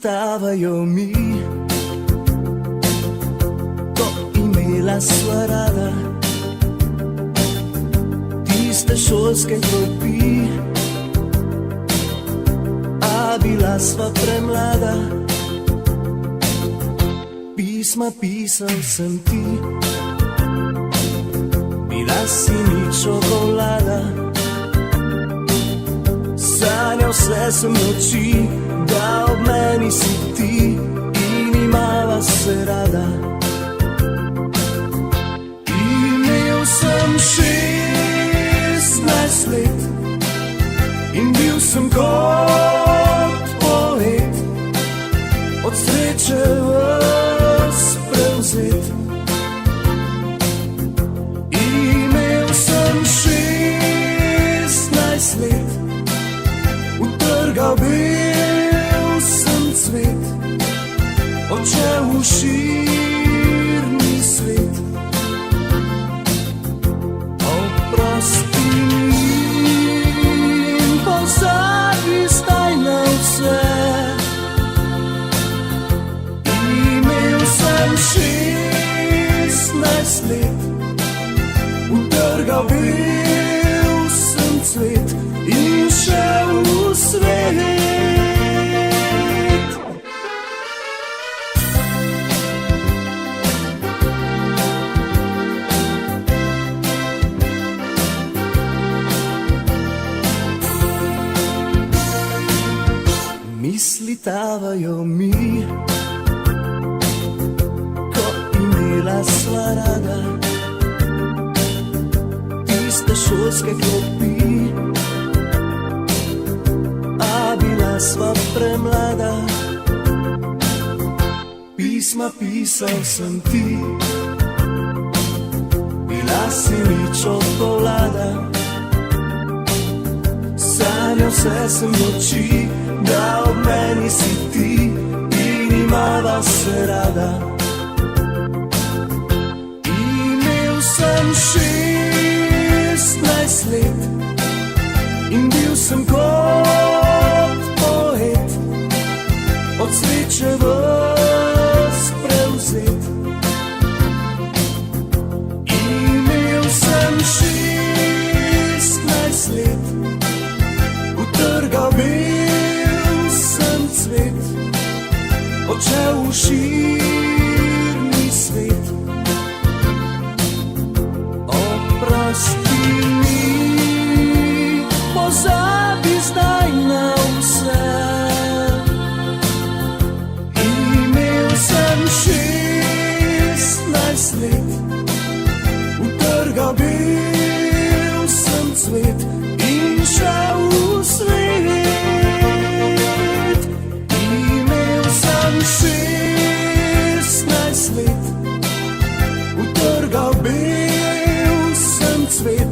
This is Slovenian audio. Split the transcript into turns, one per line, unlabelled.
Tavajo mi, ko imela sva rada tiste šolske klopi, a bila sva premlada. Pisma pisal sem ti, bila si mi čokolada. Sanjal sem noči, da ob meni si ti in imava se rada. Imel sem 16 let in bil sem kot poet, od sreče ves prevzet. Imel sem 16 let, utrgal bil sem cvet, odšel v širni svet. Oprosti in pozabi zdaj na vse. Imel sem 16 let, utrgal bil sem cvet in šel v svet. Misli tavajo mi, ko imela sva rada tiste šolske klopi, a bila sva premlada. Pisma pisal sem ti, bila si mi čokolada. Sanjal sem noči, da ob meni si ti in imava se rada. Imel sem 16 let in bil sem kot poet, od sreče ves prevzet. Imel sem 16 let, utrgal bil sem cvet, odšel v širni svet. Oprosti mi, pozabi zdaj na vse. Imel sem 16 let, utrgal bil sem cvet in šel v svet. Imel sem 16 let, utrgal bil sem cvet